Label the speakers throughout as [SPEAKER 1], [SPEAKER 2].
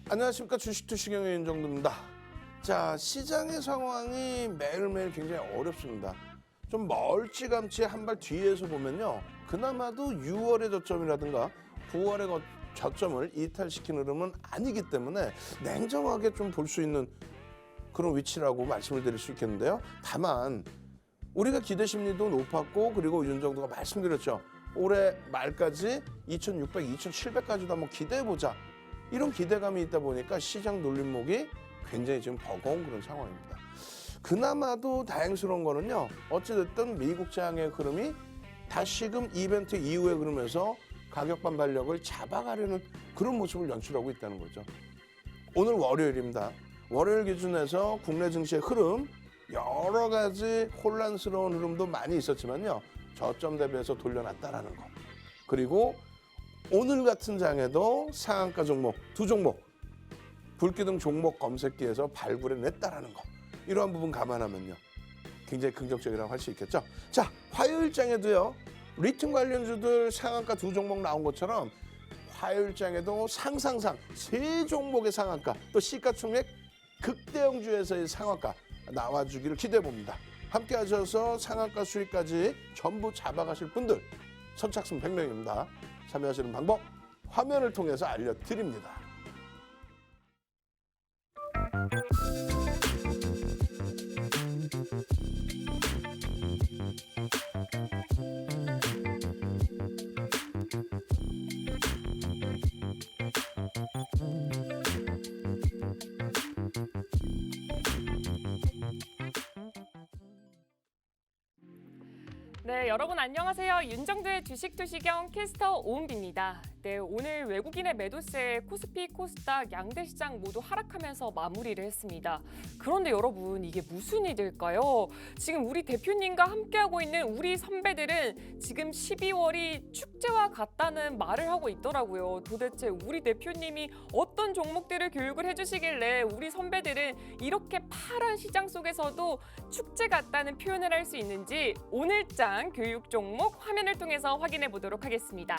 [SPEAKER 1] 안녕하십니까. 주식투시경의 윤정두입니다. 자, 시장의 상황이 매일매일 굉장히 어렵습니다. 좀 멀찌감치 한 발 뒤에서 보면요. 그나마도 6월의 저점이라든가 9월의 저점을 이탈시킨 흐름은 아니기 때문에 냉정하게 좀 볼 수 있는 그런 위치라고 말씀을 드릴 수 있겠는데요. 다만 우리가 기대 심리도 높았고, 그리고 윤정두가 말씀드렸죠. 올해 말까지 2,600, 2,700까지도 한번 기대해보자. 이런 기대감이 있다 보니까 시장 놀림목이 굉장히 지금 버거운 그런 상황입니다. 그나마도 다행스러운 거는요. 어찌됐든 미국 장의 흐름이 다시금 이벤트 이후에 그러면서 가격 반발력을 잡아가려는 그런 모습을 연출하고 있다는 거죠. 오늘 월요일입니다. 월요일 기준에서 국내 증시의 흐름, 여러 가지 혼란스러운 흐름도 많이 있었지만요. 저점 대비해서 돌려놨다라는 거. 그리고 오늘 같은 장에도 상한가 종목, 두 종목, 불기둥 종목 검색기에서 발굴해냈다라는 거. 이러한 부분 감안하면요. 굉장히 긍정적이라고 할 수 있겠죠. 자, 화요일장에도요. 리튬 관련주들 상한가 두 종목 나온 것처럼 화요일장에도 상상상 세 종목의 상한가, 또 시가총액 극대형주에서의 상한가 나와주기를 기대해봅니다. 함께 하셔서 상한가 수익까지 전부 잡아가실 분들 선착순 100명입니다. 참여하시는 방법 화면을 통해서 알려드립니다.
[SPEAKER 2] 네, 여러분 안녕하세요. 윤정두의 주식투시경 캐스터 오은비입니다. 네, 오늘 외국인의 매도세에 코스피, 코스닥 양대 시장 모두 하락하면서 마무리를 했습니다. 그런데 여러분, 이게 무슨 일일까요? 지금 우리 대표님과 함께하고 있는 우리 선배들은 지금 12월이 축제와 같다는 말을 하고 있더라고요. 도대체 우리 대표님이 어떤 종목들을 교육을 해주시길래 우리 선배들은 이렇게 파란 시장 속에서도 축제 같다는 표현을 할 수 있는지 오늘장 교육 종목 화면을 통해서 확인해 보도록 하겠습니다.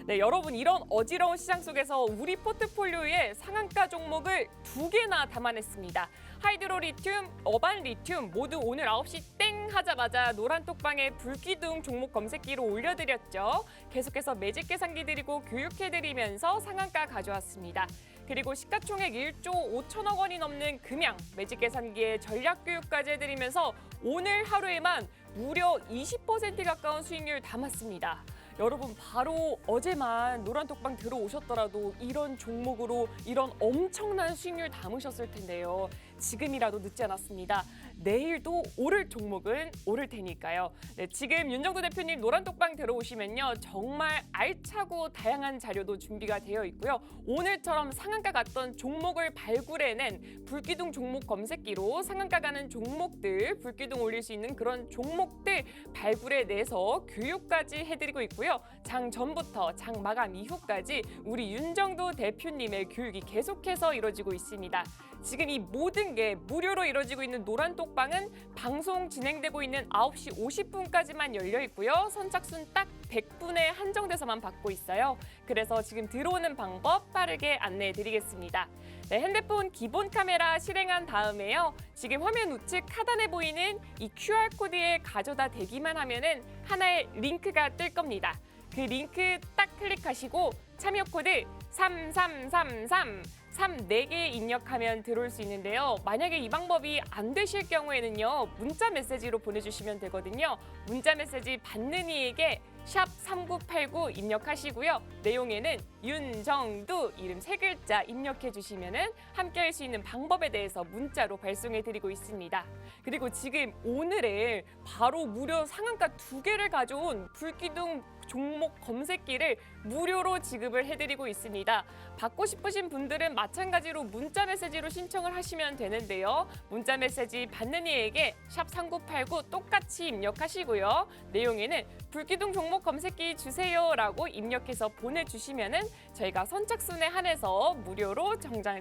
[SPEAKER 2] 네, 여러분, 이런 어지러운 시장 속에서 우리 포트폴리오에 상한가 종목을 2개나 담아냈습니다. 하이드로리튬, 어반리튬 모두 오늘 9시 땡 하자마자 노란톡방에 불기둥 종목 검색기로 올려드렸죠. 계속해서 매직 계산기 드리고 교육해드리면서 상한가 가져왔습니다. 그리고 시가총액 1조 5천억 원이 넘는 금양 매직 계산기에 전략 교육까지 해드리면서 오늘 하루에만 무려 20% 가까운 수익률 담았습니다. 여러분, 바로 어제만 노란톡방 들어오셨더라도 이런 종목으로 이런 엄청난 수익률 담으셨을 텐데요. 지금이라도 늦지 않았습니다. 내일도 오를 종목은 오를 테니까요. 네, 지금 윤정두 대표님 노란톡방 들어오시면요. 정말 알차고 다양한 자료도 준비가 되어 있고요. 오늘처럼 상한가 갔던 종목을 발굴해낸 불기둥 종목 검색기로 상한가 가는 종목들, 불기둥 올릴 수 있는 그런 종목들 발굴해내서 교육까지 해드리고 있고요. 장 전부터 장 마감 이후까지 우리 윤정두 대표님의 교육이 계속해서 이루어지고 있습니다. 지금 이 모든 게 무료로 이루어지고 있는 노란톡방은 방송 진행되고 있는 9시 50분까지만 열려 있고요. 선착순 딱 100분에 한정돼서만 받고 있어요. 그래서 지금 들어오는 방법 빠르게 안내해 드리겠습니다. 네, 핸드폰 기본 카메라 실행한 다음에요. 지금 화면 우측 하단에 보이는 이 QR코드에 가져다 대기만 하면은 하나의 링크가 뜰 겁니다. 그 링크 딱 클릭하시고 참여 코드 3333 4개 입력하면 들어올 수 있는데요. 만약에 이 방법이 안 되실 경우에는요. 문자 메시지로 보내주시면 되거든요. 문자 메시지 받는 이에게 샵 3989 입력하시고요. 내용에는 윤정두 이름 3글자 입력해 주시면은 함께 할 수 있는 방법에 대해서 문자로 발송해 드리고 있습니다. 그리고 지금 오늘에 바로 무료 상한가 2개를 가져온 불기둥 종목 검색기를 무료로 지급을 해드리고 있습니다. 받고 싶으신 분들은 마찬가지로 문자 메시지로 신청을 하시면 되는데요. 문자 메시지 받는 이에게 샵 3989 똑같이 입력하시고요. 내용에는 불기둥 종목 검색기 주세요라고 입력해서 보내주시면은 저희가 선착순에 한해서 무료로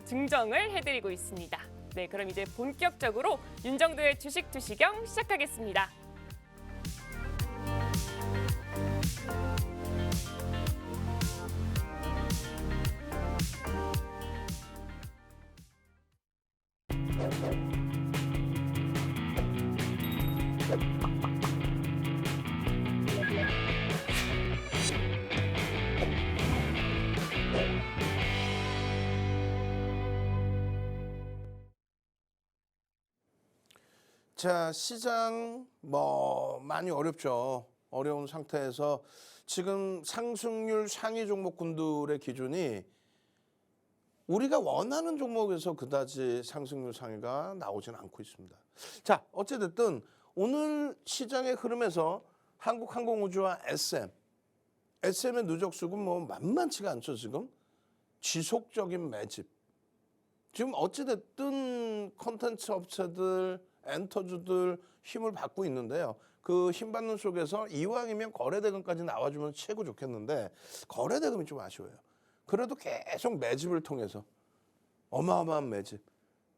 [SPEAKER 2] 증정을 해드리고 있습니다. 네, 그럼 이제 본격적으로 윤정두의 주식투시경 시작하겠습니다.
[SPEAKER 1] 자, 시장 많이 어렵죠. 어려운 상태에서 지금 상승률 상위 종목군들의 기준이 우리가 원하는 종목에서 그다지 상승률 상위가 나오지는 않고 있습니다. 자, 어찌됐든 오늘 시장의 흐름에서 한국항공우주와 SM의 누적 수급은 만만치가 않죠. 지금 지속적인 매집. 지금 어찌됐든 콘텐츠 업체들, 엔터주들 힘을 받고 있는데요. 그 힘 받는 속에서 이왕이면 거래대금까지 나와주면 최고 좋겠는데 거래대금이 좀 아쉬워요. 그래도 계속 매집을 통해서 어마어마한 매집.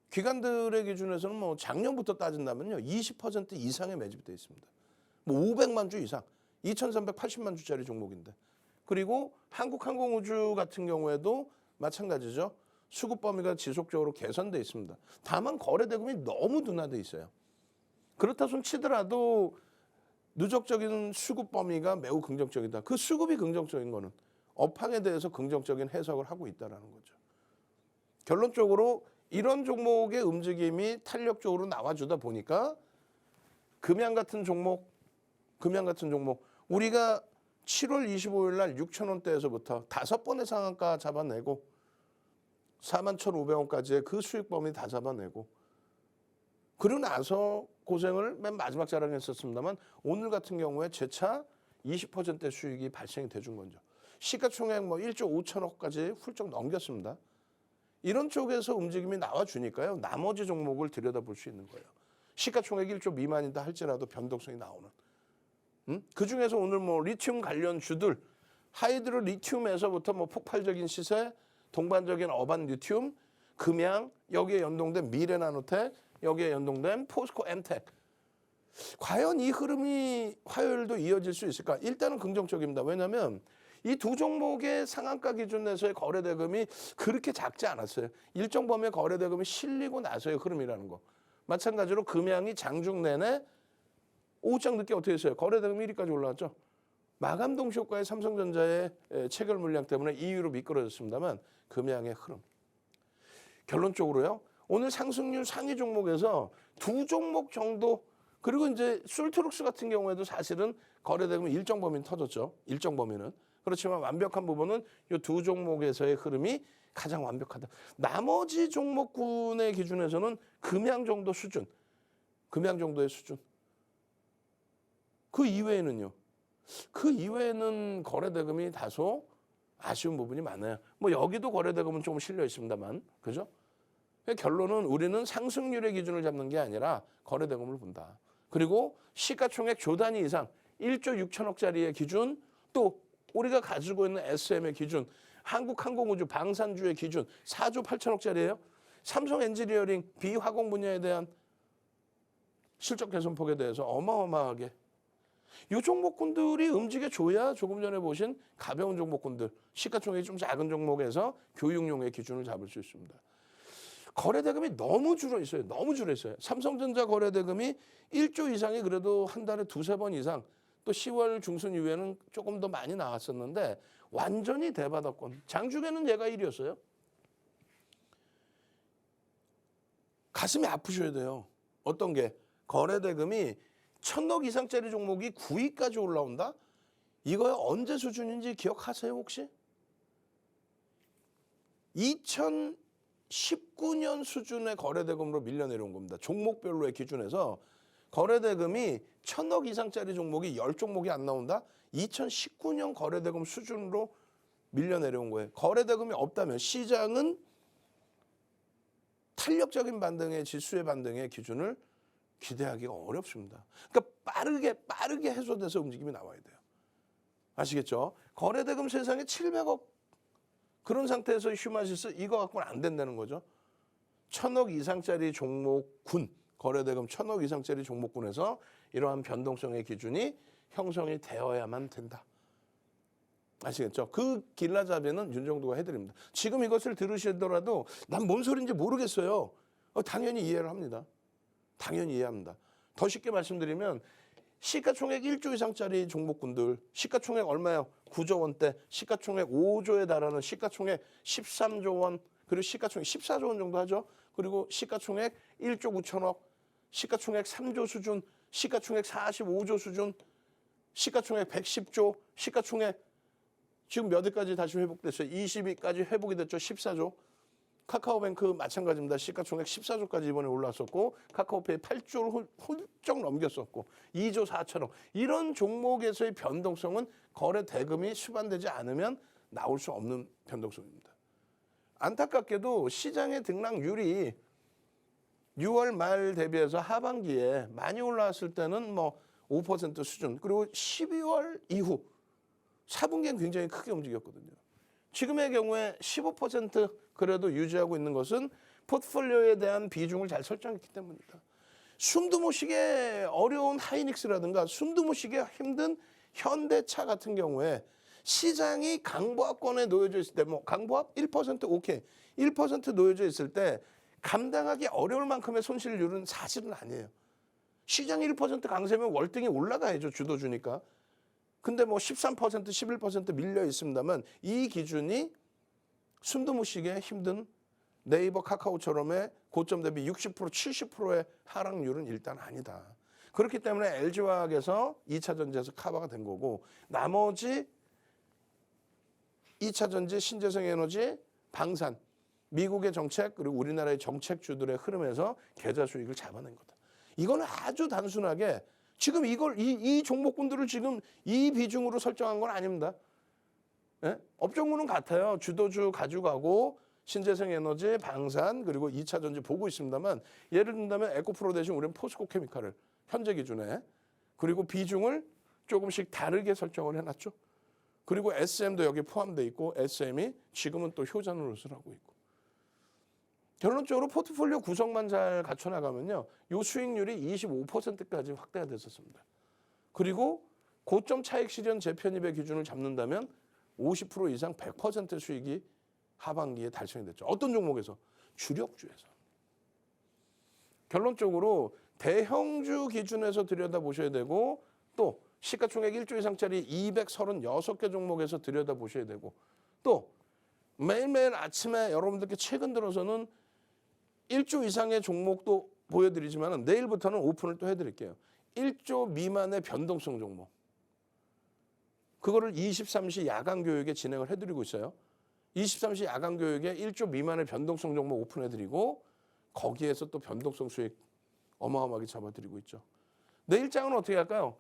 [SPEAKER 1] 기관들의 기준에서는 작년부터 따진다면요. 20% 이상의 매집이 되어 있습니다. 500만 주 이상, 2,380만 주짜리 종목인데. 그리고 한국항공우주 같은 경우에도 마찬가지죠. 수급 범위가 지속적으로 개선돼 있습니다. 다만 거래대금이 너무 둔화돼 있어요. 그렇다 손 치더라도 누적적인 수급 범위가 매우 긍정적이다. 그 수급이 긍정적인 거는 업황에 대해서 긍정적인 해석을 하고 있다는 거죠. 결론적으로 이런 종목의 움직임이 탄력적으로 나와주다 보니까 금양 같은 종목 우리가 7월 25일 날 6,000원대에서부터 5번의 상한가 잡아내고 41,500원까지의 그 수익 범위 다 잡아내고 그러고 나서 고생을 맨 마지막 자랑했었습니다만 오늘 같은 경우에 재차 20% 수익이 발생이 돼준 거죠. 시가총액 1조 5천억까지 훌쩍 넘겼습니다. 이런 쪽에서 움직임이 나와주니까요. 나머지 종목을 들여다볼 수 있는 거예요. 시가총액 1조 미만이다 할지라도 변동성이 나오는. 그중에서 오늘 리튬 관련 주들 하이드로 리튬에서부터 폭발적인 시세, 동반적인 어반 리튬, 금양, 여기에 연동된 미래나노텍, 여기에 연동된 포스코 엠텍. 과연 이 흐름이 화요일도 이어질 수 있을까? 일단은 긍정적입니다. 왜냐하면 이 두 종목의 상한가 기준에서의 거래대금이 그렇게 작지 않았어요. 일정 범위의 거래대금이 실리고 나서의 흐름이라는 거. 마찬가지로 금양이 장중 내내 오후장 늦게 어떻게 했어요? 거래대금이 1위까지 올라왔죠. 마감 동시효과의 삼성전자의 체결 물량 때문에 2위로 미끄러졌습니다만 금양의 흐름. 결론적으로요. 오늘 상승률 상위 종목에서 두 종목 정도 그리고 이제 술트룩스 같은 경우에도 사실은 거래대금이 일정 범위는 터졌죠. 일정 범위는. 그렇지만 완벽한 부분은 이 두 종목에서의 흐름이 가장 완벽하다. 나머지 종목군의 기준에서는 금양 정도 수준. 금양 정도의 수준. 그 이외에는요. 그 이외에는 거래대금이 다소 아쉬운 부분이 많아요. 여기도 거래대금은 조금 실려 있습니다만. 그죠? 결론은 우리는 상승률의 기준을 잡는 게 아니라 거래대금을 본다. 그리고 시가총액 조 단위 이상 1조 6천억짜리의 기준 또 우리가 가지고 있는 SM의 기준 한국항공우주 방산주의 기준 4조 8천억짜리예요. 삼성 엔지니어링 비화공 분야에 대한 실적 개선폭에 대해서 어마어마하게 이 종목군들이 움직여줘야 조금 전에 보신 가벼운 종목군들 시가총액이 좀 작은 종목에서 교육용의 기준을 잡을 수 있습니다. 거래대금이 너무 줄어 있어요. 너무 줄어 있어요. 삼성전자 거래대금이 1조 이상이 그래도 한 달에 두세 번 이상 또 10월 중순 이후에는 조금 더 많이 나왔었는데 완전히 대바닥권. 장중에는 얘가 1위였어요. 가슴이 아프셔야 돼요. 어떤 게? 거래대금이 1,000억 이상짜리 종목이 9위까지 올라온다? 이거 언제 수준인지 기억하세요 혹시? 2019년 수준의 거래대금으로 밀려내려온 겁니다. 종목별로의 기준에서 거래대금이 1,000억 이상짜리 종목이 10종목이 안 나온다? 2019년 거래대금 수준으로 밀려내려온 거예요. 거래대금이 없다면 시장은 탄력적인 반등의 지수의 반등의 기준을 기대하기가 어렵습니다. 그러니까 빠르게 해소돼서 움직임이 나와야 돼요. 아시겠죠? 거래대금 세상에 700억 그런 상태에서 휴마시스 이거 갖고는 안 된다는 거죠. 1,000억 이상짜리 종목군 거래대금 1,000억 이상짜리 종목군에서 이러한 변동성의 기준이 형성이 되어야만 된다. 아시겠죠? 그 길라잡이는 윤정도가 해드립니다. 지금 이것을 들으시더라도 난 뭔 소리인지 모르겠어요. 당연히 이해를 합니다. 당연히 이해합니다. 더 쉽게 말씀드리면 시가총액 1조 이상짜리 종목군들 시가총액 얼마예요? 9조 원대 시가총액 5조에 달하는 시가총액 13조 원 그리고 시가총액 14조 원 정도 하죠. 그리고 시가총액 1조 9천억 시가총액 3조 수준, 시가총액 45조 수준, 시가총액 110조, 시가총액 지금 몇 위까지 다시 회복됐어요? 20위까지 회복이 됐죠. 14조. 카카오뱅크 마찬가지입니다. 시가총액 14조까지 이번에 올랐었고 카카오페이 8조를 훌쩍 넘겼었고 2조 4천억. 이런 종목에서의 변동성은 거래 대금이 수반되지 않으면 나올 수 없는 변동성입니다. 안타깝게도 시장의 등락률이 6월 말 대비해서 하반기에 많이 올라왔을 때는 뭐 5% 수준, 그리고 12월 이후 4분기엔 굉장히 크게 움직였거든요. 지금의 경우에 15% 그래도 유지하고 있는 것은 포트폴리오에 대한 비중을 잘 설정했기 때문입니다. 숨도 못 쉬게 어려운 하이닉스라든가 숨도 못 쉬게 힘든 현대차 같은 경우에 시장이 강보합권에 놓여져 있을 때, 뭐 강보합 1% 오케이, 1% 놓여져 있을 때 감당하기 어려울 만큼의 손실률은 사실은 아니에요. 시장이 1% 강세면 월등히 올라가야죠, 주도주니까. 근데 뭐 13%, 11% 밀려 있습니다만 이 기준이 숨도 못 쉬게 힘든 네이버, 카카오처럼의 고점 대비 60%, 70%의 하락률은 일단 아니다. 그렇기 때문에 LG화학에서 2차 전지에서 커버가 된 거고 나머지 2차 전지, 신재생에너지, 방산, 미국의 정책 그리고 우리나라의 정책주들의 흐름에서 계좌 수익을 잡아낸 거다. 이거는 아주 단순하게 지금 이걸 이 종목군들을 지금 이 비중으로 설정한 건 아닙니다. 예? 업종군은 같아요. 주도주 가져가고 신재생에너지, 방산 그리고 2차 전지 보고 있습니다만 예를 든다면 에코프로 대신 우리는 포스코케미칼을 현재 기준에 그리고 비중을 조금씩 다르게 설정을 해놨죠. 그리고 SM도 여기 포함되어 있고 SM이 지금은 또 효자 노릇을 하고 있고. 결론적으로 포트폴리오 구성만 잘 갖춰나가면요. 이 수익률이 25%까지 확대가 됐었습니다. 그리고 고점 차익 실현 재편입의 기준을 잡는다면 50% 이상 100% 수익이 하반기에 달성이 됐죠. 어떤 종목에서? 주력주에서. 결론적으로 대형주 기준에서 들여다보셔야 되고 또 시가총액 1조 이상짜리 236개 종목에서 들여다보셔야 되고 또 매일매일 아침에 여러분들께 최근 들어서는 1조 이상의 종목도 보여드리지만 내일부터는 오픈을 또 해드릴게요. 1조 미만의 변동성 종목. 그거를 23시 야간 교육에 진행을 해드리고 있어요. 23시 야간 교육에 1조 미만의 변동성 종목 오픈해드리고 거기에서 또 변동성 수익 어마어마하게 잡아드리고 있죠. 내일장은 어떻게 할까요?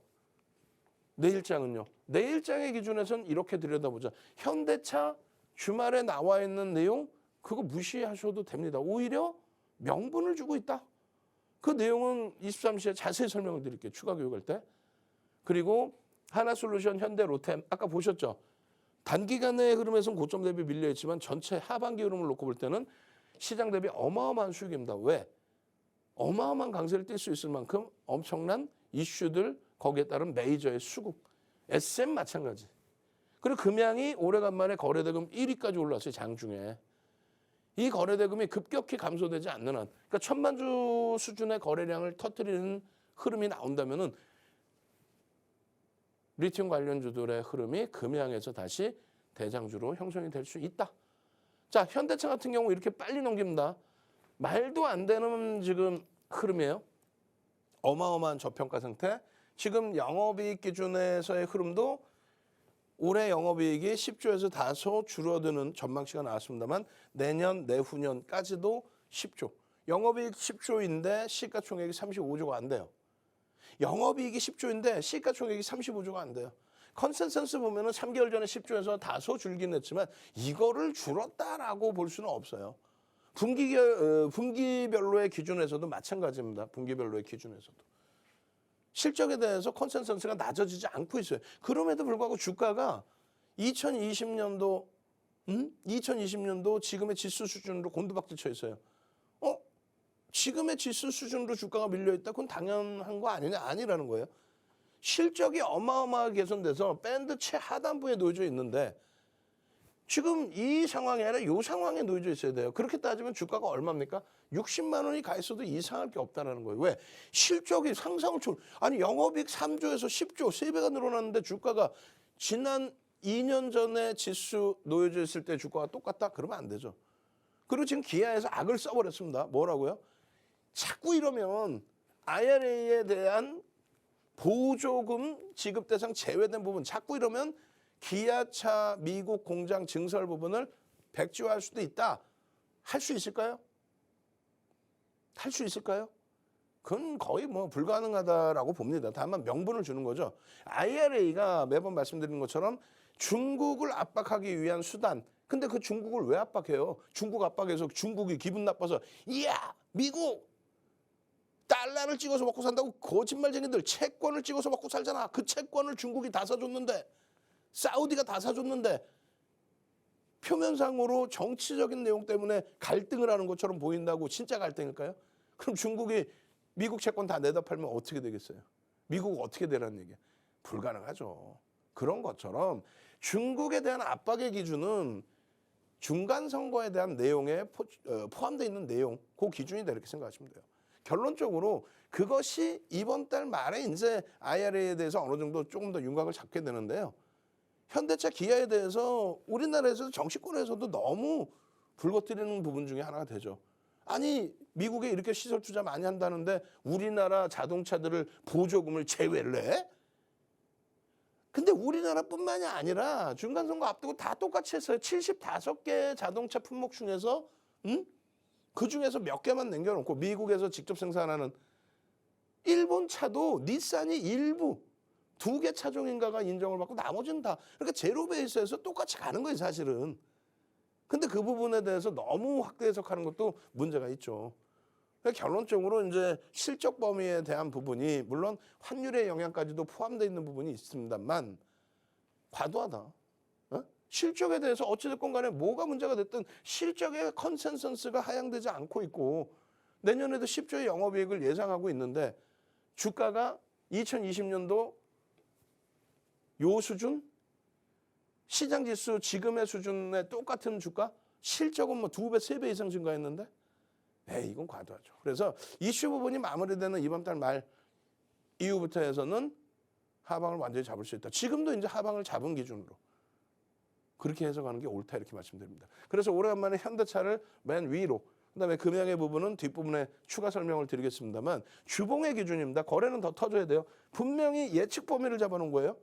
[SPEAKER 1] 내일장은요. 내일장의 기준에서는 이렇게 들여다보자. 현대차 주말에 나와 있는 내용 그거 무시하셔도 됩니다. 오히려 명분을 주고 있다. 그 내용은 23시에 자세히 설명을 드릴게요. 추가 교육할 때. 그리고 하나솔루션, 현대, 로템 아까 보셨죠? 단기간의 흐름에서는 고점 대비 밀려있지만 전체 하반기 흐름을 놓고 볼 때는 시장 대비 어마어마한 수익입니다. 왜? 어마어마한 강세를 띌 수 있을 만큼 엄청난 이슈들 거기에 따른 메이저의 수급. SM 마찬가지. 그리고 금양이 오래간만에 거래대금 1위까지 올랐어요. 장중에. 이 거래대금이 급격히 감소되지 않는 한 그러니까 천만주 수준의 거래량을 터뜨리는 흐름이 나온다면은 리튬 관련주들의 흐름이 금양에서 다시 대장주로 형성이 될 수 있다. 자, 현대차 같은 경우 이렇게 빨리 넘깁니다. 말도 안 되는 지금 흐름이에요. 어마어마한 저평가 상태. 지금 영업이익 기준에서의 흐름도 올해 영업이익이 10조에서 다소 줄어드는 전망치가 나왔습니다만 내년, 내후년까지도 10조. 영업이익 10조인데 시가총액이 35조가 안 돼요. 영업이익이 10조인데 시가총액이 35조가 안 돼요. 컨센서스 보면은 3개월 전에 10조에서 다소 줄긴 했지만 이거를 줄었다라고 볼 수는 없어요. 분기별로의 기준에서도 마찬가지입니다. 분기별로의 기준에서도. 실적에 대해서 컨센서스가 낮아지지 않고 있어요. 그럼에도 불구하고 주가가 2020년도 지금의 지수 수준으로 곤두박질 쳐 있어요. 지금의 지수 수준으로 주가가 밀려있다. 그건 당연한 거 아니냐? 아니라는 거예요. 실적이 어마어마하게 개선돼서 밴드 최하단부에 놓여져 있는데 지금 이 상황이 아니라 이 상황에 놓여져 있어야 돼요. 그렇게 따지면 주가가 얼마입니까? 60만 원이 가 있어도 이상할 게 없다는 거예요. 왜? 실적이 상상을 아니 영업이익 3조에서 10조 3배가 늘어났는데 주가가 지난 2년 전에 지수 놓여져 있을 때 주가가 똑같다? 그러면 안 되죠. 그리고 지금 기아에서 악을 써버렸습니다. 뭐라고요? 자꾸 이러면 IRA에 대한 보조금 지급 대상 제외된 부분, 자꾸 이러면 기아차 미국 공장 증설 부분을 백지화할 수도 있다. 할 수 있을까요? 할 수 있을까요? 그건 거의 뭐 불가능하다라고 봅니다. 다만 명분을 주는 거죠. IRA가 매번 말씀드리는 것처럼 중국을 압박하기 위한 수단. 근데 그 중국을 왜 압박해요? 중국 압박해서 중국이 기분 나빠서 이야 미국 달러를 찍어서 먹고 산다고 거짓말쟁이들 채권을 찍어서 먹고 살잖아. 그 채권을 중국이 다 사줬는데 사우디가 다 사줬는데 표면상으로 정치적인 내용 때문에 갈등을 하는 것처럼 보인다고 진짜 갈등일까요? 그럼 중국이 미국 채권 다 내다 팔면 어떻게 되겠어요? 미국 어떻게 되라는 얘기야? 불가능하죠. 그런 것처럼 중국에 대한 압박의 기준은 중간 선거에 대한 내용에 포함되어 있는 내용, 그 기준이다 이렇게 생각하시면 돼요. 결론적으로 그것이 이번 달 말에 이제 IRA에 대해서 어느 정도 조금 더 윤곽을 잡게 되는데요. 현대차 기아에 대해서 우리나라에서 정치권에서도 너무 불거뜨리는 부분 중에 하나가 되죠. 아니 미국에 이렇게 시설 투자 많이 한다는데 우리나라 자동차들을 보조금을 제외를 해? 근데 우리나라뿐만이 아니라 중간선거 앞두고 다 똑같이 했어요. 75개 자동차 품목 중에서 그중에서 몇 개만 남겨놓고 미국에서 직접 생산하는 일본 차도 닛산이 일부 2개 차종인가가 인정을 받고 나머지는 다 그러니까 제로 베이스에서 똑같이 가는 거예요 사실은. 근데 그 부분에 대해서 너무 확대 해석하는 것도 문제가 있죠. 그러니까 결론적으로 이제 실적 범위에 대한 부분이 물론 환율의 영향까지도 포함되어 있는 부분이 있습니다만 과도하다. 실적에 대해서 어찌됐건 간에 뭐가 문제가 됐든 실적의 컨센서스가 하향되지 않고 있고 내년에도 10조의 영업이익을 예상하고 있는데 주가가 2020년도 요 수준? 시장지수 지금의 수준에 똑같은 주가? 실적은 뭐 2배, 3배 이상 증가했는데? 이건 과도하죠. 그래서 이슈 부분이 마무리되는 이번 달 말 이후부터 해서는 하방을 완전히 잡을 수 있다. 지금도 이제 하방을 잡은 기준으로. 그렇게 해석하는 게 옳다 이렇게 말씀드립니다. 그래서 오래간만에 현대차를 맨 위로 그다음에 금양의 부분은 뒷부분에 추가 설명을 드리겠습니다만 주봉의 기준입니다. 거래는 더 터져야 돼요. 분명히 예측 범위를 잡아놓은 거예요.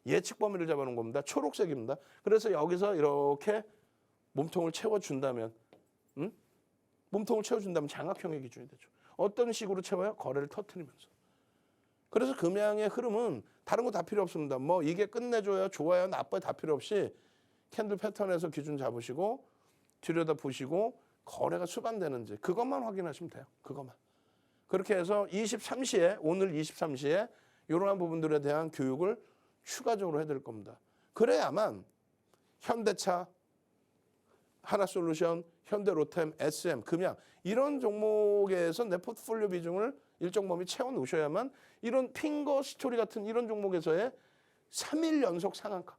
[SPEAKER 1] 예측 범위를 잡아놓은 겁니다. 초록색입니다. 그래서 여기서 이렇게 몸통을 채워준다면 몸통을 채워준다면 장악형의 기준이 되죠. 어떤 식으로 채워요? 거래를 터뜨리면서. 그래서 금양의 흐름은 다른 거 다 필요 없습니다. 뭐 이게 끝내줘요, 좋아요, 나빠요 다 필요 없이 캔들 패턴에서 기준 잡으시고 들여다 보시고 거래가 수반되는지 그것만 확인하시면 돼요. 그것만. 그렇게 해서 23시에 오늘 23시에 이러한 부분들에 대한 교육을 추가적으로 해드릴 겁니다. 그래야만 현대차, 하나솔루션, 현대로템, SM, 금양 이런 종목에서 내 포트폴리오 비중을 일정 범위 채워놓으셔야만 이런 핑거 스토리 같은 이런 종목에서의 3일 연속 상한가.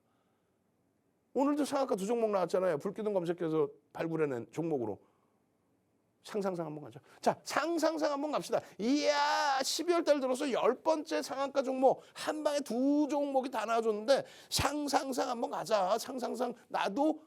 [SPEAKER 1] 오늘도 상한가 2종목 나왔잖아요. 불기둥 검색해서 발굴해낸 종목으로. 상상상 한번 가죠. 자, 상상상 한번 갑시다. 이야, 12월 달 들어서 10번째 상한가 종목 한 방에 2종목이 다 나와줬는데 상상상 한번 가자. 상상상 나도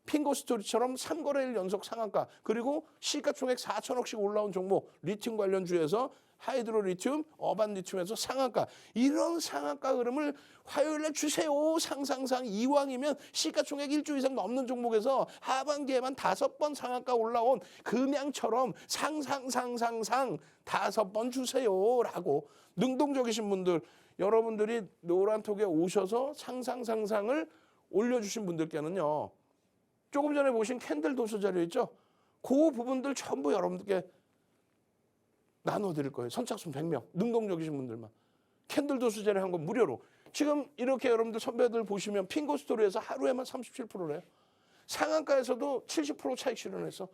[SPEAKER 1] 핑거 스토리처럼 3거래일 연속 상한가 그리고 시가총액 4천억씩 올라온 종목 리튬 관련주에서 하이드로 리튬, 어반 리튬에서 상한가 이런 상한가 흐름을 화요일에 주세요. 상상상 이왕이면 시가총액 1조 이상 넘는 종목에서 하반기에만 5번 상한가 올라온 금양처럼 상상 5번 주세요라고 능동적이신 분들 여러분들이 노란톡에 오셔서 상상을 올려주신 분들께는요. 조금 전에 보신 캔들 도수 자료 있죠? 그 부분들 전부 여러분들께 나눠드릴 거예요. 선착순 100명. 능동적이신 분들만. 캔들 도수 자료 한 거 무료로. 지금 이렇게 여러분들 선배들 보시면 핑거 스토리에서 하루에만 37%래요. 상한가에서도 70% 차익 실현해서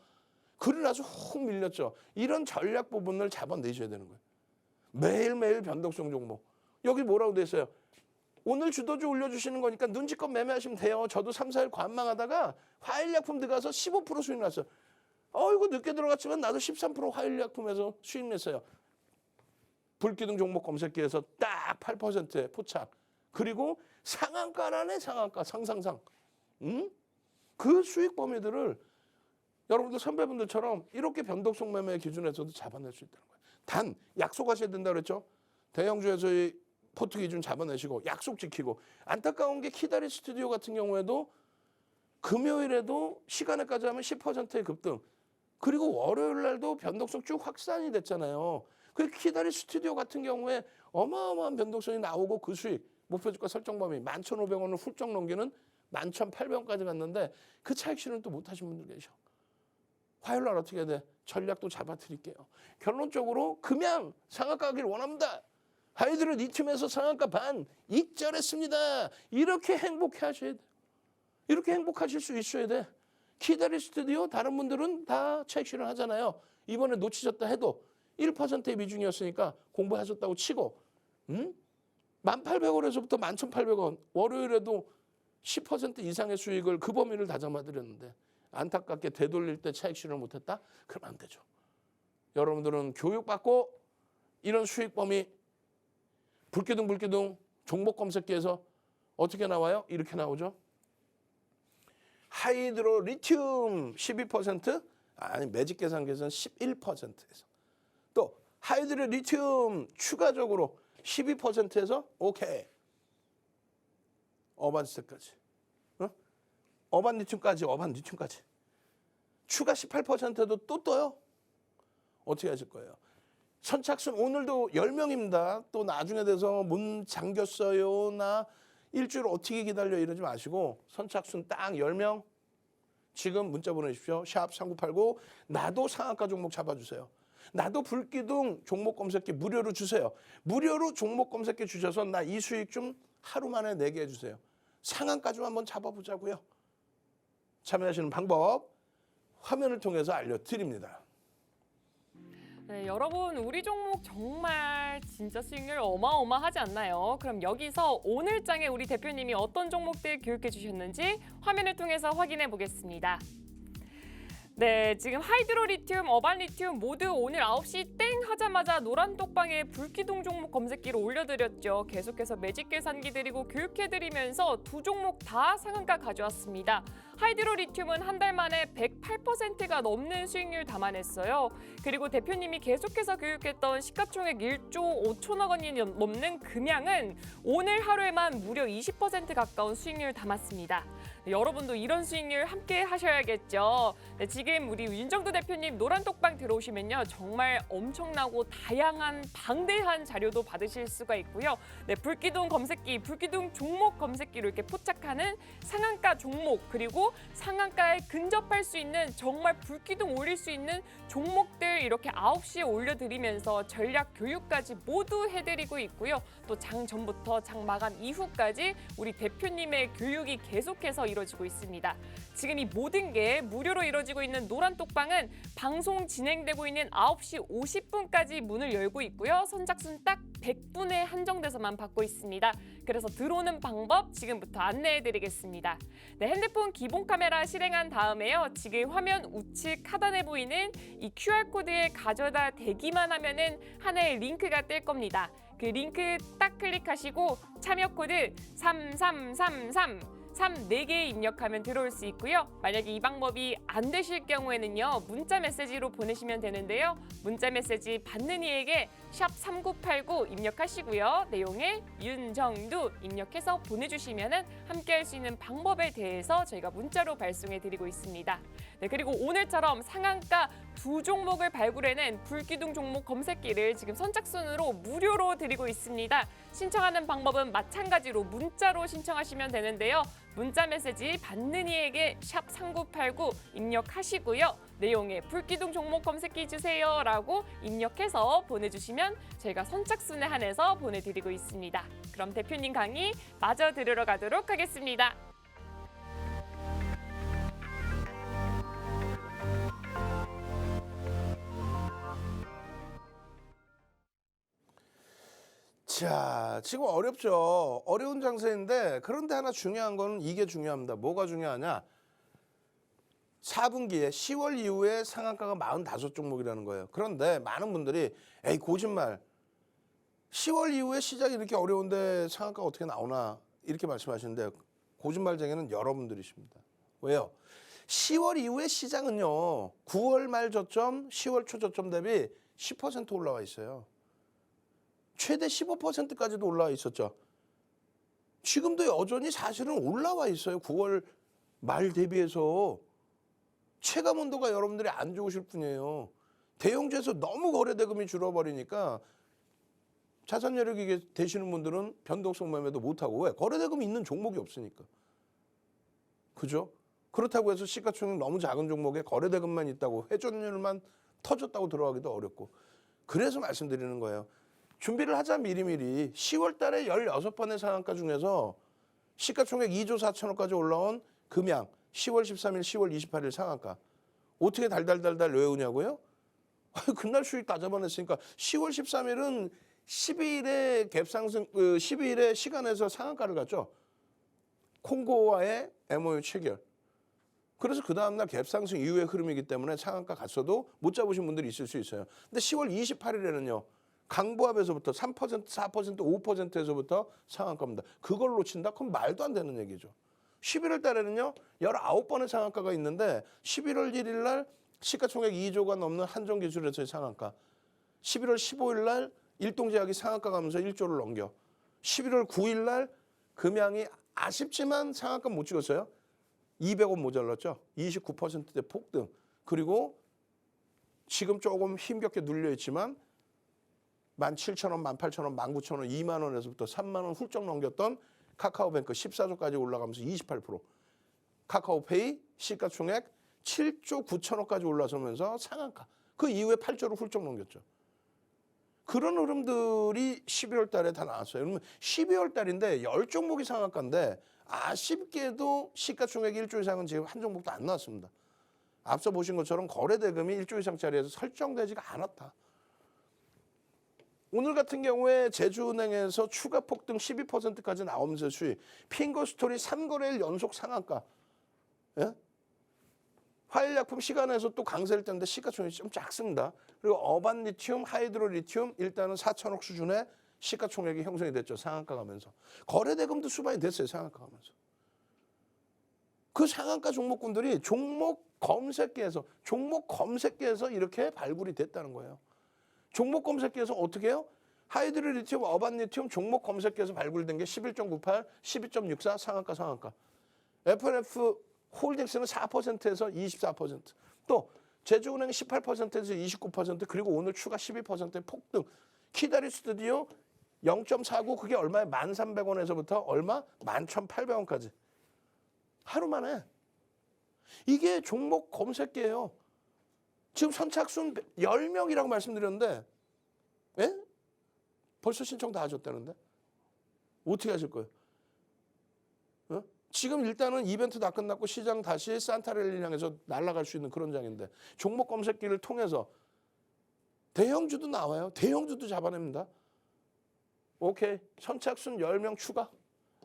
[SPEAKER 1] 그를 아주 훅 밀렸죠. 이런 전략 부분을 잡아내셔야 되는 거예요. 매일매일 변동성 종목. 여기 뭐라고 돼 있어요? 오늘 주도주 올려주시는 거니까 눈치껏 매매하시면 돼요. 저도 3, 4일 관망하다가 화일약품 들어가서 15% 수익 났어요. 이거 늦게 들어갔지만 나도 13% 화일약품에서 수익 냈어요. 불기둥 종목 검색기에서 딱 8%의 포착. 그리고 상한가라네 상한가 상상상. 그 수익 범위들을 여러분들 선배분들처럼 이렇게 변동성 매매 기준에서도 잡아낼 수 있다는 거예요. 단 약속하셔야 된다 그랬죠. 대형주에서의 포트 기준 잡아내시고 약속 지키고. 안타까운 게 키다리 스튜디오 같은 경우에도 금요일에도 시간에까지 하면 10%의 급등. 그리고 월요일 날도 변동성 쭉 확산이 됐잖아요. 그 키다리 스튜디오 같은 경우에 어마어마한 변동성이 나오고 그 수익 목표주가 설정 범위 11,500원을 훌쩍 넘기는 11,800원까지 갔는데 그 차익 실현 또 못하신 분들 계셔. 화요일 날 어떻게 돼? 전략도 잡아드릴게요. 결론적으로 금양 상한가 가기를 원합니다. 하이드로 리튬에서 상한가 반 익절했습니다. 이렇게 행복해 하셔야 돼요. 이렇게 행복하실 수 있어야 돼. 키다리 스튜디오 다른 분들은 다 차익 실현 하잖아요. 이번에 놓치셨다 해도 1%의 비중이었으니까 공부하셨다고 치고 1,800원에서부터 11,800원 월요일에도 10% 이상의 수익을 그 범위를 다 잡아드렸는데 안타깝게 되돌릴 때 차익 실현을 못했다? 그러면 안 되죠. 여러분들은 교육받고 이런 수익 범위 불기둥 종목 검색기에서 어떻게 나와요? 이렇게 나오죠. 하이드로 리튬 12%? 아니 매직 계산기에서는 11%에서 또 하이드로 리튬 추가적으로 12%에서 오케이 어반스까지 어반 리튬까지 추가 18%도 또 떠요. 어떻게 하실 거예요? 선착순 오늘도 10명입니다. 또 나중에 돼서 문 잠겼어요. 나 일주일 어떻게 기다려 이러지 마시고 선착순 딱 10명 지금 문자 보내십시오. 샵 3989 나도 상한가 종목 잡아주세요. 나도 불기둥 종목 검색기 무료로 주세요. 무료로 종목 검색기 주셔서 나 이 수익 좀 하루 만에 내게 해주세요. 상한가 좀 한번 잡아보자고요. 참여하시는 방법 화면을 통해서 알려드립니다.
[SPEAKER 2] 네, 여러분 우리 종목 정말 진짜 수익률 어마어마하지 않나요? 그럼 여기서 오늘 장에 우리 대표님이 어떤 종목들 교육해 주셨는지 화면을 통해서 확인해 보겠습니다. 네, 지금 하이드로 리튬, 어반 리튬 모두 오늘 9시 땡 하자마자 노란 똑방에 불기둥 종목 검색기로 올려드렸죠. 계속해서 매직 계산기 드리고 교육해드리면서 두 종목 다 상한가 가져왔습니다. 하이드로 리튬은 한 달 만에 108%가 넘는 수익률 담아냈어요. 그리고 대표님이 계속해서 교육했던 시가총액 1조 5천억 원이 넘는 금양은 오늘 하루에만 무려 20% 가까운 수익률 담았습니다. 네, 여러분도 이런 수익률 함께 하셔야겠죠. 네, 지금 우리 윤정도 대표님 노란 똑방 들어오시면요. 정말 엄청나고 다양한 방대한 자료도 받으실 수가 있고요. 네, 불기둥 검색기, 불기둥 종목 검색기로 이렇게 포착하는 상한가 종목 그리고 상한가에 근접할 수 있는 정말 불기둥 올릴 수 있는 종목들 이렇게 9시에 올려드리면서 전략 교육까지 모두 해드리고 있고요. 또 장 전부터 장 마감 이후까지 우리 대표님의 교육이 계속해서 이루어지고 있습니다. 지금 이 모든 게 무료로 이루어지고 있는 노란 똑방은 방송 진행되고 있는 9시 50분까지 문을 열고 있고요. 선착순 딱 100분에 한정돼서만 받고 있습니다. 그래서 들어오는 방법 지금부터 안내해드리겠습니다. 네, 핸드폰 기본 카메라 실행한 다음에요. 지금 화면 우측 하단에 보이는 이 QR코드에 가져다 대기만 하면은 하나의 링크가 뜰 겁니다. 그 링크 딱 클릭하시고 참여 코드 3333 4개 입력하면 들어올 수 있고요. 만약에 이 방법이 안 되실 경우에는요. 문자 메시지로 보내시면 되는데요. 문자 메시지 받는 이에게 샵 3989 입력하시고요. 내용에 윤정두 입력해서 보내주시면 함께 할 수 있는 방법에 대해서 저희가 문자로 발송해드리고 있습니다. 네, 그리고 오늘처럼 상한가 두 종목을 발굴해낸 불기둥 종목 검색기를 지금 선착순으로 무료로 드리고 있습니다. 신청하는 방법은 마찬가지로 문자로 신청하시면 되는데요. 문자 메시지 받는 이에게 샵 3989 입력하시고요. 내용에 불기둥 종목 검색기 주세요라고 입력해서 보내주시면 저희가 선착순에 한해서 보내드리고 있습니다. 그럼 대표님 강의 마저 들으러 가도록 하겠습니다.
[SPEAKER 1] 자, 지금 어렵죠. 어려운 장세인데 그런데 하나 중요한 거는 이게 중요합니다. 뭐가 중요하냐? 4분기에 10월 이후에 상한가가 45종목이라는 거예요. 그런데 많은 분들이 에이 거짓말. 10월 이후에 시작이 이렇게 어려운데 상한가가 어떻게 나오나 이렇게 말씀하시는데 거짓말쟁이는 여러분들이십니다. 왜요? 10월 이후에 시장은요. 9월 말 저점, 10월 초 저점 대비 10% 올라와 있어요. 최대 15%까지도 올라와 있었죠. 지금도 여전히 사실은 올라와 있어요. 9월 말 대비해서. 체감 온도가 여러분들이 안 좋으실 뿐이에요. 대형주에서 너무 거래대금이 줄어버리니까 자산 여력이 되시는 분들은 변동성 매매도 못하고, 왜? 거래대금이 있는 종목이 없으니까. 그죠? 그렇다고 해서 시가총액 너무 작은 종목에 거래대금만 있다고 회전율만 터졌다고 들어가기도 어렵고. 그래서 말씀드리는 거예요. 준비를 하자 미리미리. 10월 달에 16번의 상한가 중에서 시가총액 2조 4천억까지 올라온 금양 10월 13일, 10월 28일 상한가. 어떻게 달달달달 외우냐고요? 그날 수익 다 잡아냈으니까 10월 13일은 12일에 갭상승, 12일에 시간에서 상한가를 갔죠. 콩고와의 MOU 체결. 그래서 그 다음날 갭상승 이후의 흐름이기 때문에 상한가 갔어도 못 잡으신 분들이 있을 수 있어요. 근데 10월 28일에는요. 강보합에서부터 3%, 4%, 5%에서부터 상한가입니다. 그걸 놓친다? 그럼 말도 안 되는 얘기죠. 11월 달에는요. 19번의 상한가가 있는데 11월 1일 날 시가총액 2조가 넘는 한정기술에서의 상한가. 11월 15일 날 일동제약이 상한가 가면서 1조를 넘겨. 11월 9일 날 금양이 아쉽지만 상한가 못 찍었어요. 200원 모자랐죠. 29%대 폭등. 그리고 지금 조금 힘겹게 눌려있지만 17,000원, 18,000원, 19,000원, 2만 원에서부터 3만 원 훌쩍 넘겼던 카카오뱅크 14조까지 올라가면서 28%. 카카오페이 시가총액 7조 9천억까지 올라서면서 상한가. 그 이후에 8조를 훌쩍 넘겼죠. 그런 흐름들이 12월 달에 다 나왔어요. 그러면 12월 달인데 10종목이 상한가인데 아쉽게도 시가총액 1조 이상은 지금 한 종목도 안 나왔습니다. 앞서 보신 것처럼 거래대금이 1조 이상짜리에서 설정되지가 않았다. 오늘 같은 경우에 제주은행에서 추가 폭등 12%까지 나오면서 수익. 핑거스토리 3거래일 연속 상한가. 예? 화일약품 시간에서 또 강세를 떴는데 시가총액이 좀 작습니다. 그리고 어반리튬, 하이드로리튬 일단은 4천억 수준의 시가총액이 형성이 됐죠. 상한가 가면서. 거래대금도 수반이 됐어요. 상한가 가면서. 그 상한가 종목군들이 종목 검색기에서 이렇게 발굴이 됐다는 거예요. 종목 검색기에서 어떻게 해요? 하이드로리튬, 어반리튬 종목 검색기에서 발굴된 게 11.98, 12.64 상한가. FNF 홀딩스는 4%에서 24%. 또 제주은행 18%에서 29%, 그리고 오늘 추가 12%의 폭등. 키다리 스튜디오 0.49, 그게 얼마에 1,300원에서부터 얼마? 11,800원까지. 하루 만에. 이게 종목 검색기예요. 지금 선착순 10명이라고 말씀드렸는데, 예? 벌써 신청 다 하셨다는데? 어떻게 하실 거예요? 어? 지금 일단은 이벤트 다 끝났고 시장 다시 산타랠리를 향해서 날아갈 수 있는 그런 장인데, 종목 검색기를 통해서 대형주도 나와요. 대형주도 잡아냅니다. 오케이. 선착순 10명 추가.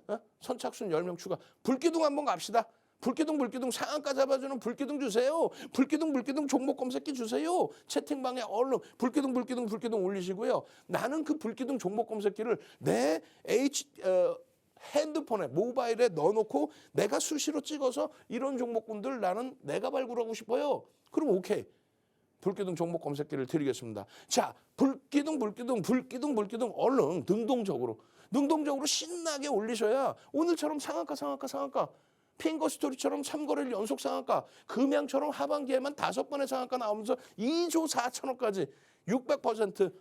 [SPEAKER 1] 어? 선착순 10명 추가. 불기둥 한번 갑시다. 불기둥 상한가 잡아주는 불기둥 주세요. 불기둥 종목 검색기 주세요. 채팅방에 얼른 불기둥 올리시고요. 나는 그 불기둥 종목 검색기를 내 핸드폰에 모바일에 넣어놓고 내가 수시로 찍어서 이런 종목군들 나는 내가 발굴하고 싶어요. 그럼 오케이. 불기둥 종목 검색기를 드리겠습니다. 자, 불기둥 얼른 능동적으로 신나게 올리셔야 오늘처럼 상한가. 핑거스토리처럼 3거래일 연속 상한가, 금양처럼 하반기에만 5번의 상한가 나오면서 2조 4천억까지 600%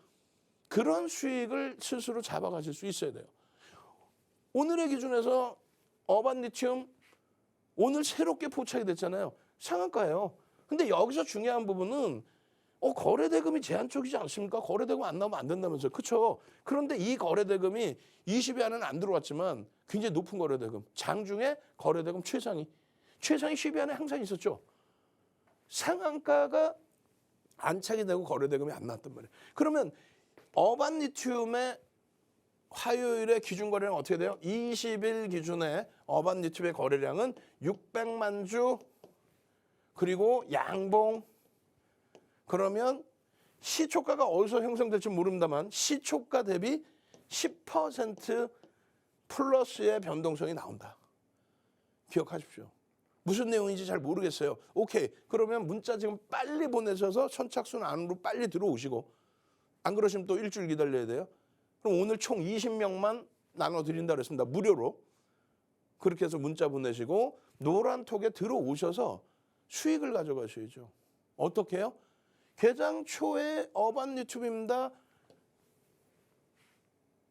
[SPEAKER 1] 그런 수익을 스스로 잡아가실 수 있어야 돼요. 오늘의 기준에서 어반리튬 오늘 새롭게 포착이 됐잖아요. 상한가예요. 근데 여기서 중요한 부분은 거래대금이 제한적이지 않습니까? 거래대금 안 나오면 안 된다면서요. 그렇죠? 그런데 이 거래대금이 20위 안에는 안 들어왔지만 굉장히 높은 거래대금. 장중에 거래대금 최상위 10위 안에 항상 있었죠. 상한가가 안착이 되고 거래대금이 안 나왔단 말이에요. 그러면 어반리튬의 화요일에 기준 거래량 어떻게 돼요? 20일 기준에 어반리튬의 거래량은 600만 주, 그리고 양봉. 그러면 시초가가 어디서 형성될지 모릅니다만 시초가 대비 10% 플러스의 변동성이 나온다. 기억하십시오. 무슨 내용인지 잘 모르겠어요. 오케이. 그러면 문자 지금 빨리 보내셔서 선착순 안으로 빨리 들어오시고 안 그러시면 또 일주일 기다려야 돼요. 그럼 오늘 총 20명만 나눠드린다 그랬습니다. 무료로. 그렇게 해서 문자 보내시고 노란톡에 들어오셔서 수익을 가져가셔야죠. 어떻게 해요? 개장 초에 어반 유튜브입니다.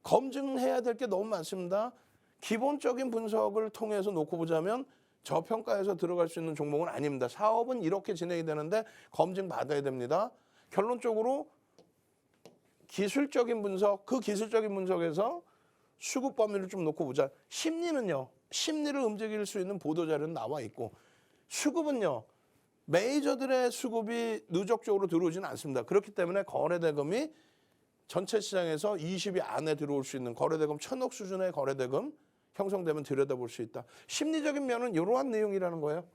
[SPEAKER 1] 검증해야 될 게 너무 많습니다. 기본적인 분석을 통해서 놓고 보자면 저평가에서 들어갈 수 있는 종목은 아닙니다. 사업은 이렇게 진행이 되는데 검증 받아야 됩니다. 결론적으로 기술적인 분석, 그 기술적인 분석에서 수급 범위를 좀 놓고 보자. 심리는요. 심리를 움직일 수 있는 보도자료는 나와 있고 수급은요. 메이저들의 수급이 누적적으로 들어오지는 않습니다. 그렇기 때문에 거래대금이 전체 시장에서 20위 안에 들어올 수 있는 거래대금 1,000억 수준의 거래대금 형성되면 들여다볼 수 있다. 심리적인 면은 이러한 내용이라는 거예요.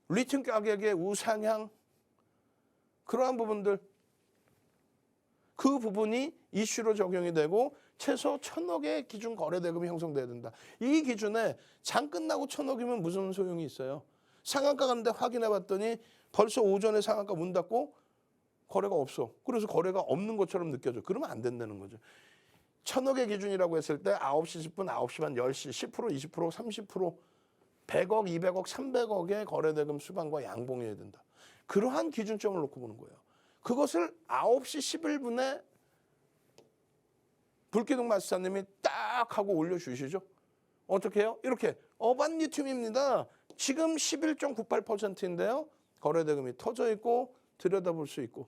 [SPEAKER 1] 리튬 가격의 우상향 그러한 부분들 그 부분이 이슈로 적용이 되고 최소 1,000억의 기준 거래대금이 형성돼야 된다. 이 기준에 장 끝나고 1,000억이면 무슨 소용이 있어요? 상한가 갔는데 확인해 봤더니 벌써 오전에 상한가 문 닫고 거래가 없어. 그래서 거래가 없는 것처럼 느껴져. 그러면 안 된다는 거죠. 1,000억의 기준이라고 했을 때 9시 10분, 9시 반, 10시 10%, 20%, 30%, 100억, 200억, 300억의 거래대금 수반과 양봉해야 된다. 그러한 기준점을 놓고 보는 거예요. 그것을 9시 11분에 불기둥 마스터님이 딱 하고 올려주시죠. 어떻게 해요? 이렇게 어반 리튬입니다. 지금 11.98%인데요. 거래대금이 터져 있고 들여다볼 수 있고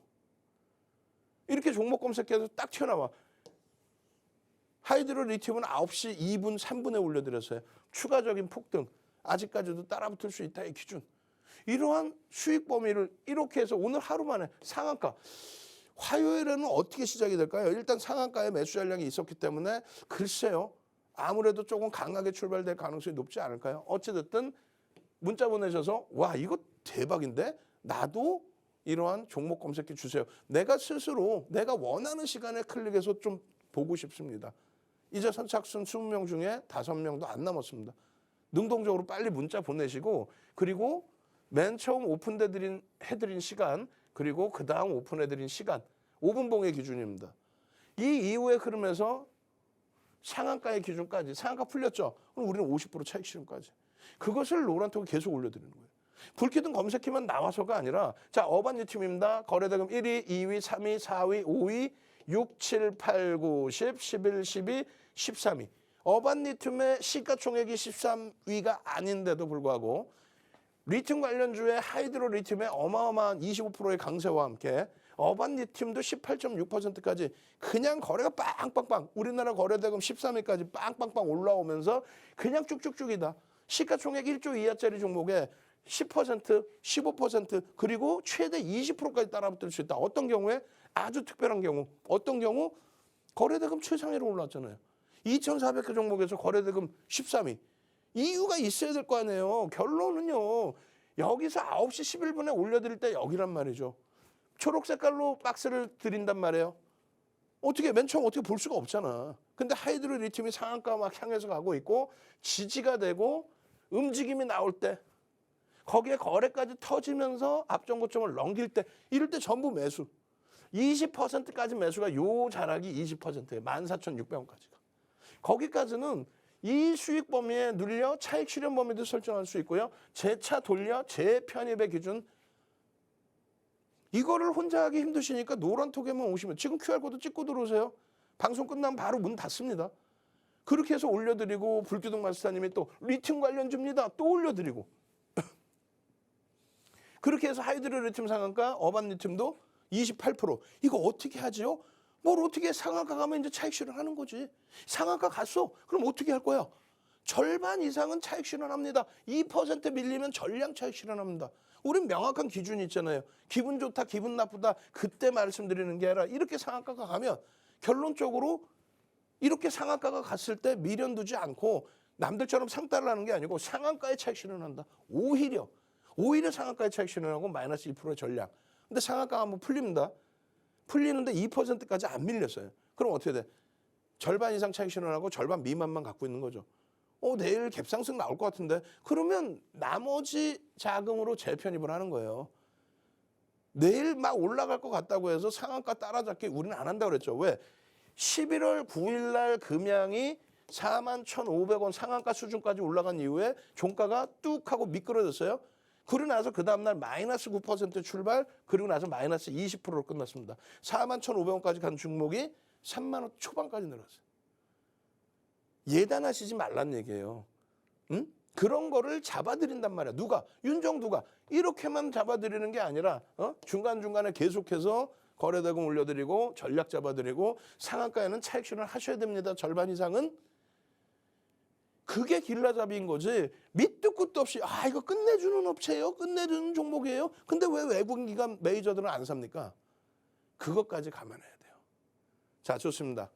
[SPEAKER 1] 이렇게 종목 검색해서 딱 튀어나와. 하이드로 리튬은 9시 2분 3분에 올려드렸어요. 추가적인 폭등 아직까지도 따라붙을 수 있다의 기준. 이러한 수익 범위를 이렇게 해서 오늘 하루 만에 상한가. 화요일에는 어떻게 시작이 될까요? 일단 상한가에 매수 잔량이 있었기 때문에 글쎄요. 아무래도 조금 강하게 출발될 가능성이 높지 않을까요? 어찌됐든 문자 보내셔서 와 이거 대박인데 나도 이러한 종목 검색해 주세요. 내가 스스로 내가 원하는 시간에 클릭해서 좀 보고 싶습니다. 이제 선착순 20명 중에 5명도 안 남았습니다. 능동적으로 빨리 문자 보내시고 그리고 맨 처음 해드린 시간 그리고 그 다음 오픈해드린 시간 5분 봉의 기준입니다. 이 이후의 흐름에서 상한가의 기준까지 상한가 풀렸죠. 그럼 우리는 50% 차익 실현까지. 그것을 노란톡에 계속 올려드리는 거예요. 불기둥 검색기만 나와서가 아니라 자 어반 리튬입니다. 거래대금 1위, 2위, 3위, 4위, 5위, 6, 7, 8, 9, 10, 11, 12, 13위. 어반 리튬의 시가총액이 13위가 아닌데도 불구하고 리튬 관련주의 하이드로 리튬의 어마어마한 25%의 강세와 함께 어반 리튬도 18.6%까지 그냥 거래가 빵빵빵 우리나라 거래대금 13위까지 빵빵빵 올라오면서 그냥 쭉쭉쭉이다. 시가총액 1조 이하짜리 종목에 10%, 15% 그리고 최대 20%까지 따라붙을 수 있다. 어떤 경우에? 아주 특별한 경우. 어떤 경우? 거래대금 최상위로 올랐잖아요. 2,400개 종목에서 거래대금 13위. 이유가 있어야 될 거 아니에요. 결론은요. 여기서 9시 11분에 올려드릴 때 여기란 말이죠. 초록 색깔로 박스를 드린단 말이에요. 어떻게 맨 처음 어떻게 볼 수가 없잖아. 근데 하이드로 리튬이 상한가 막 향해서 가고 있고 지지가 되고 움직임이 나올 때 거기에 거래까지 터지면서 앞전 고점을 넘길 때 이럴 때 전부 매수. 20%까지 매수가 요 자락이 20%예요. 14,600원까지가. 거기까지는 이 수익 범위에 눌려 차익 실현 범위도 설정할 수 있고요. 재차 돌려 재편입의 기준. 이거를 혼자 하기 힘드시니까 노란톡에만 오시면 지금 QR코드 찍고 들어오세요. 방송 끝나면 바로 문 닫습니다. 그렇게 해서 올려드리고 불기둥 마스터님이 또 리튬 관련주입니다. 또 올려드리고 그렇게 해서 하이드로 리튬 상한가 어반 리튬도 28%. 이거 어떻게 하지요? 뭘 어떻게 상한가 가면 이제 차익 실현하는 거지. 상한가 갔어. 그럼 어떻게 할 거야? 절반 이상은 차익 실현합니다. 2% 밀리면 전량 차익 실현합니다. 우린 명확한 기준이 있잖아요. 기분 좋다, 기분 나쁘다. 그때 말씀드리는 게 아니라 이렇게 상한가가 가면 결론적으로 이렇게 상한가가 갔을 때 미련 두지 않고 남들처럼 상따를 하는 게 아니고 상한가에 차익 실현한다. 오히려 상한가에 차익 실현하고 마이너스 2%의 전량. 근데 상한가가 한번 풀립니다. 풀리는데 2%까지 안 밀렸어요. 그럼 어떻게 돼? 절반 이상 차익 실현하고 절반 미만만 갖고 있는 거죠. 내일 갭상승 나올 것 같은데 그러면 나머지 자금으로 재편입을 하는 거예요. 내일 막 올라갈 것 같다고 해서 상한가 따라잡기 우리는 안 한다고 그랬죠. 왜? 11월 9일 날 금양이 41,500원 상한가 수준까지 올라간 이후에 종가가 뚝 하고 미끄러졌어요. 그러고 나서 그 다음날 마이너스 9% 출발, 그리고 나서 마이너스 20%로 끝났습니다. 41,500원까지 간 종목이 3만 원 초반까지 내려갔어요. 예단하시지 말란 얘기예요. 응? 그런 거를 잡아드린단 말이야. 누가? 윤정두가. 이렇게만 잡아드리는 게 아니라 중간중간에 계속해서 거래대금 올려드리고 전략 잡아드리고 상한가에는 차익 실현을 하셔야 됩니다. 절반 이상은. 그게 길라잡이인 거지. 밑도 끝도 없이 이거 끝내주는 업체예요. 끝내주는 종목이에요. 근데 왜 외국인 기관 메이저들은 안 삽니까? 그것까지 감안해야 돼요. 자, 좋습니다.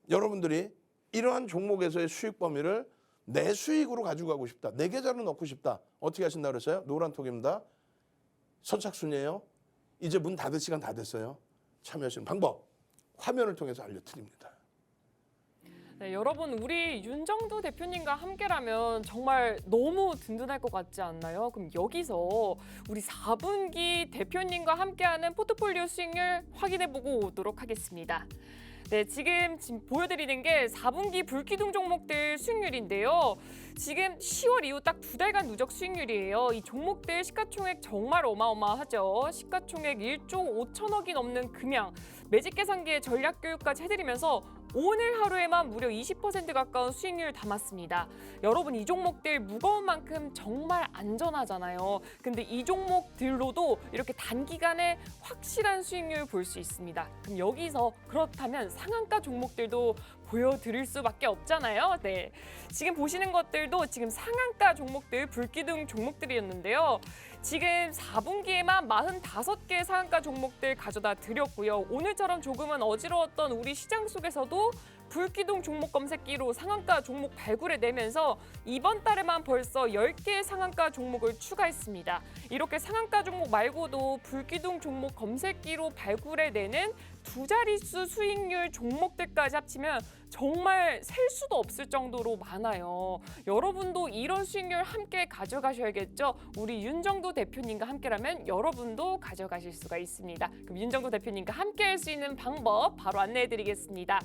[SPEAKER 1] 여러분들이 이러한 종목에서의 수익 범위를 내 수익으로 가지고 가고 싶다. 내 계좌로 넣고 싶다. 어떻게 하신다고 그랬어요? 노란톡입니다. 선착순이에요. 이제 문 닫을 시간 다 됐어요. 참여하시는 방법 화면을 통해서 알려드립니다.
[SPEAKER 2] 네, 여러분 우리 윤정두 대표님과 함께라면 정말 너무 든든할 것 같지 않나요? 그럼 여기서 우리 4분기 대표님과 함께하는 포트폴리오 수익률 확인해보고 오도록 하겠습니다. 네, 지금 보여드리는 게 4분기 불기둥 종목들 수익률인데요. 지금 10월 이후 딱 2달간 누적 수익률이에요. 이 종목들 시가총액 정말 어마어마하죠. 시가총액 1조 5천억이 넘는 금양, 매직 계산기에 전략 교육까지 해드리면서 오늘 하루에만 무려 20% 가까운 수익률을 담았습니다. 여러분 이 종목들 무거운 만큼 정말 안전하잖아요. 근데 이 종목들로도 이렇게 단기간에 확실한 수익률 볼 수 있습니다. 그럼 여기서 그렇다면 상한가 종목들도 보여드릴 수밖에 없잖아요. 네, 지금 보시는 것들도 지금 상한가 종목들, 불기둥 종목들이었는데요. 지금 4분기에만 45개의 상한가 종목들 가져다 드렸고요. 오늘처럼 조금은 어지러웠던 우리 시장 속에서도 불기둥 종목 검색기로 상한가 종목 발굴해내면서 이번 달에만 벌써 10개의 상한가 종목을 추가했습니다. 이렇게 상한가 종목 말고도 불기둥 종목 검색기로 발굴해내는 두 자릿수 수익률 종목들까지 합치면 정말 셀 수도 없을 정도로 많아요. 여러분도 이런 수익률 함께 가져가셔야겠죠. 우리 윤정두 대표님과 함께라면 여러분도 가져가실 수가 있습니다. 그럼 윤정두 대표님과 함께할 수 있는 방법 바로 안내해드리겠습니다.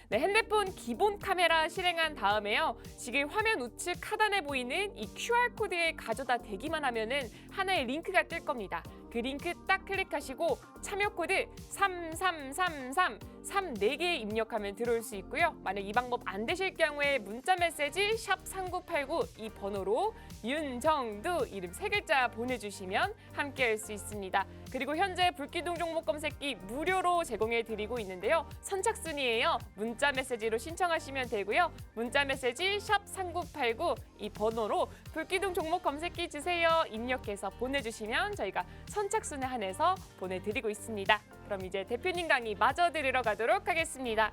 [SPEAKER 2] 네, 핸드폰 기본 카메라 실행한 다음에요. 지금 화면 우측 하단에 보이는 이 QR코드에 가져다 대기만 하면은 하나의 링크가 뜰 겁니다. 그 링크 딱 클릭하시고 참여 코드 3333 34개 입력하면 들어올 수 있고요. 만약 이 방법 안 되실 경우에 문자 메시지 샵 3989 이 번호로 윤정두 이름 3글자 보내주시면 함께할 수 있습니다. 그리고 현재 불기둥 종목 검색기 무료로 제공해 드리고 있는데요. 선착순이에요. 문자 메시지로 신청하시면 되고요. 문자 메시지 샵 3989 이 번호로 불기둥 종목 검색기 주세요. 입력해서 보내주시면 저희가 선착순에 한해서 보내드리고 있습니다. 그럼 이제 대표님 강의 마저 들으러 가도록 하겠습니다.